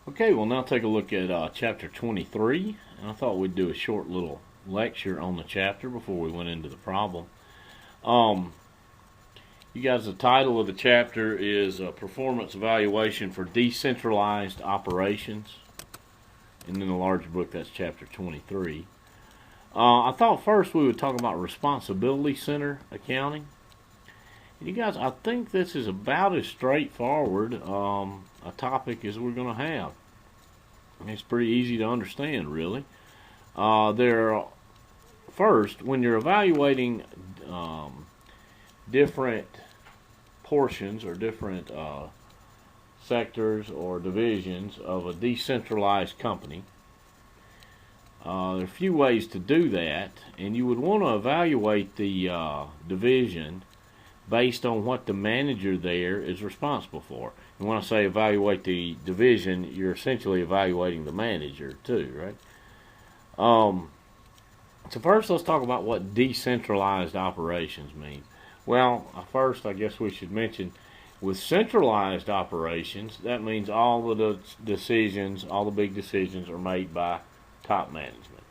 Okay, we'll now take a look at chapter 23, and I thought we'd do a short little lecture on the chapter before we went into the problem. You guys, the title of the chapter is Performance Evaluation for Decentralized Operations, and in the larger book that's chapter 23. I thought first we would talk about responsibility center accounting. And you guys, I think this is about as straightforward a topic as we're going to have. It's pretty easy to understand, really. First, when you're evaluating different portions or different sectors or divisions of a decentralized company, there are a few ways to do that, and you would want to evaluate the division based on what the manager there is responsible for. And when I say evaluate the division, you're essentially evaluating the manager too, right? So first let's talk about what decentralized operations mean. Well, first I guess we should mention with centralized operations, that means all of the decisions, all the big decisions are made by top management.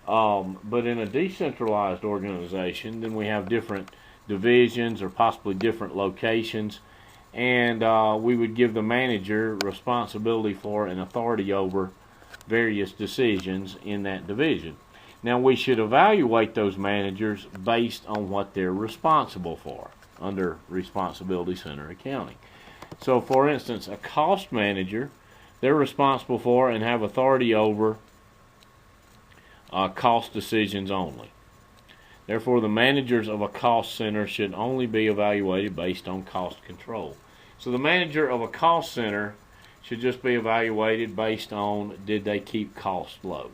But in a decentralized organization, then we have different divisions or possibly different locations, and we would give the manager responsibility for and authority over various decisions in that division. Now we should evaluate those managers based on what they're responsible for under responsibility center accounting. So for instance, a cost manager, they're responsible for and have authority over cost decisions only. Therefore, the managers of a cost center should only be evaluated based on cost control. So the manager of a cost center should just be evaluated based on did they keep costs low.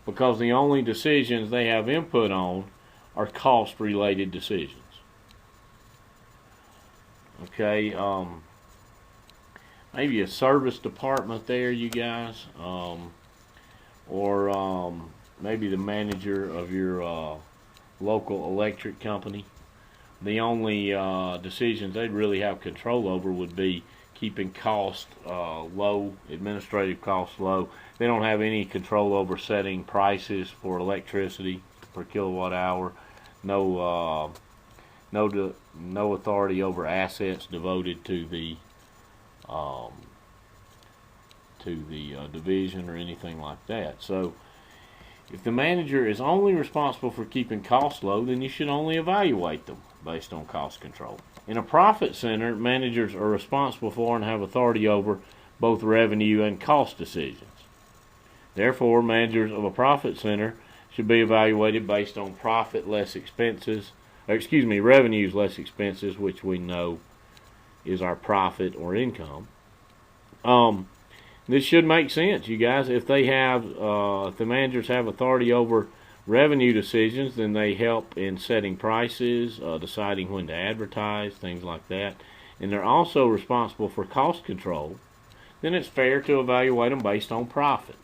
Because the only decisions they have input on are cost-related decisions. Okay, maybe a service department there, you guys, or maybe the manager of your local electric company. The only decisions they'd really have control over would be keeping costs low, administrative costs low. They don't have any control over setting prices for electricity per kilowatt hour. No authority over assets devoted to the division or anything like that. So if the manager is only responsible for keeping costs low, then you should only evaluate them based on cost control. In a profit center, managers are responsible for and have authority over both revenue and cost decisions. Therefore, managers of a profit center should be evaluated based on revenues less expenses, which we know is our profit or income. This should make sense, you guys. If the managers have authority over revenue decisions, then they help in setting prices, deciding when to advertise, things like that. And they're also responsible for cost control. Then it's fair to evaluate them based on profit.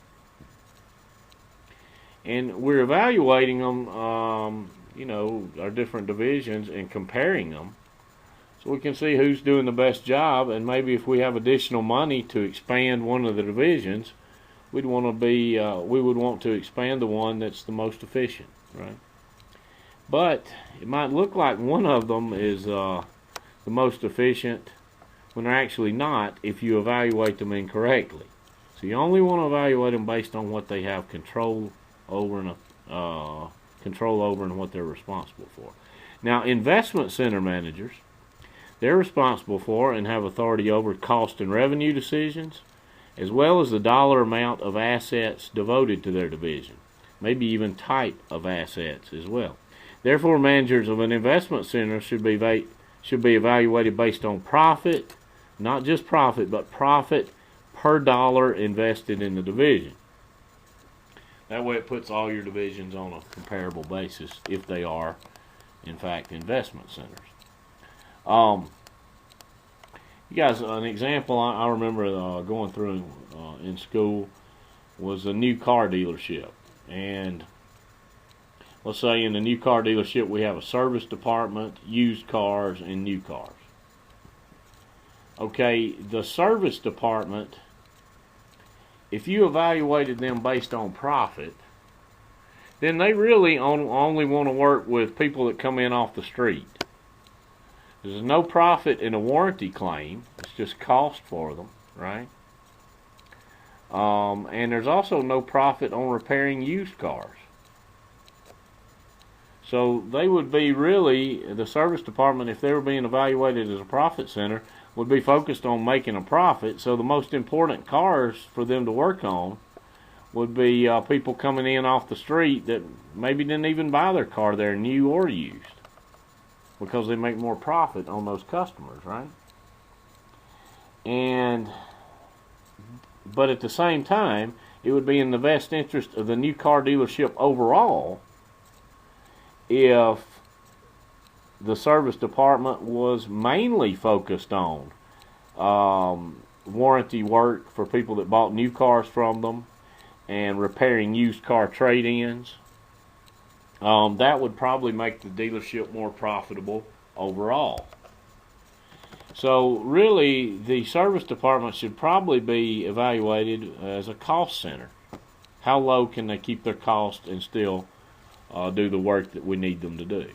And we're evaluating them, our different divisions and comparing them, so we can see who's doing the best job. And maybe if we have additional money to expand one of the divisions, we would want to expand the one that's the most efficient, right? But it might look like one of them is the most efficient when they're actually not if you evaluate them incorrectly. So you only want to evaluate them based on what they have control over and what they're responsible for. Now, investment center managers, they're responsible for and have authority over cost and revenue decisions, as well as the dollar amount of assets devoted to their division, maybe even type of assets as well. Therefore, managers of an investment center should be evaluated based on profit, not just profit, but profit per dollar invested in the division. That way it puts all your divisions on a comparable basis if they are, in fact, investment centers. You guys, an example I remember going through in school was a new car dealership. And let's say in the new car dealership we have a service department, used cars, and new cars. Okay, the service department, if you evaluated them based on profit, then they really only want to work with people that come in off the street. There's no profit in a warranty claim. It's just cost for them, right? And there's also no profit on repairing used cars. So they would be really, the service department, if they were being evaluated as a profit center, would be focused on making a profit. So the most important cars for them to work on would be people coming in off the street that maybe didn't even buy their car there, new or used, because they make more profit on those customers, right? But at the same time, it would be in the best interest of the new car dealership overall if the service department was mainly focused on warranty work for people that bought new cars from them and repairing used car trade-ins. That would probably make the dealership more profitable overall. So really, the service department should probably be evaluated as a cost center. How low can they keep their cost and still do the work that we need them to do?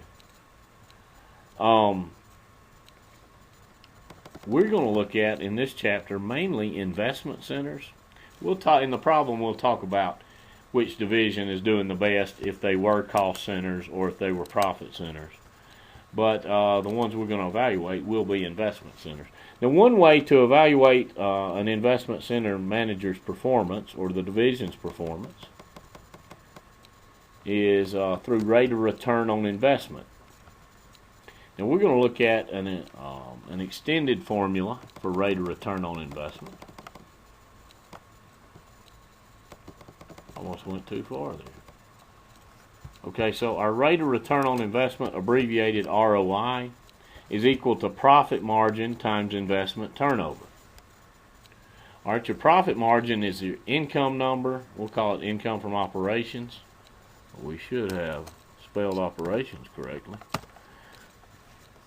We're going to look at, in this chapter, mainly investment centers. We'll talk in the problem. We'll talk about which division is doing the best, if they were cost centers or if they were profit centers. But the ones we're going to evaluate will be investment centers. Now, one way to evaluate an investment center manager's performance or the division's performance is through rate of return on investment. Now, we're going to look at an extended formula for rate of return on investment. Almost went too far there. Okay, so our rate of return on investment, abbreviated ROI, is equal to profit margin times investment turnover. All right, your profit margin is your income number. We'll call it income from operations. We should have spelled operations correctly.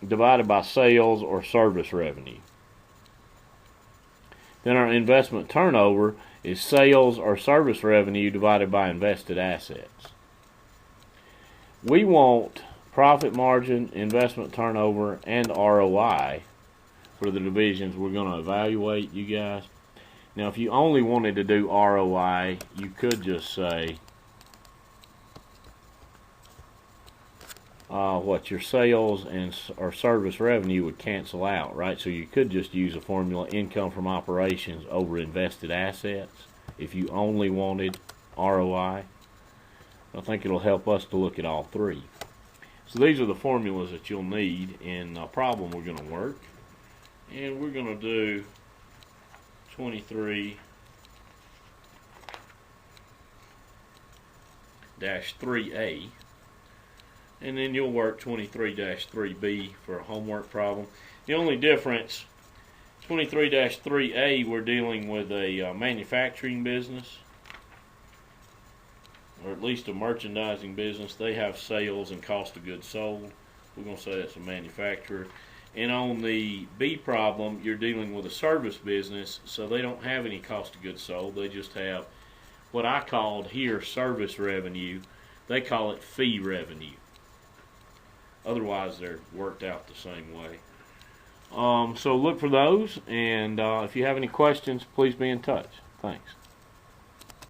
Divided by sales or service revenue. Then our investment turnover is sales or service revenue divided by invested assets. We want profit margin, investment turnover, and ROI for the divisions we're going to evaluate, you guys. Now, if you only wanted to do ROI, you could just say what your sales and or service revenue would cancel out, right? So you could just use a formula, income from operations over invested assets, if you only wanted ROI. I think it'll help us to look at all three. So these are the formulas that you'll need in a problem we're going to work. And we're going to do 23-3A. And then you'll work 23-3B for a homework problem. The only difference, 23-3A, we're dealing with a manufacturing business, or at least a merchandising business. They have sales and cost of goods sold. We're going to say that's a manufacturer. And on the B problem, you're dealing with a service business, so they don't have any cost of goods sold. They just have what I called here service revenue. They call it fee revenue. Otherwise, they're worked out the same way. So look for those, and if you have any questions, please be in touch. Thanks.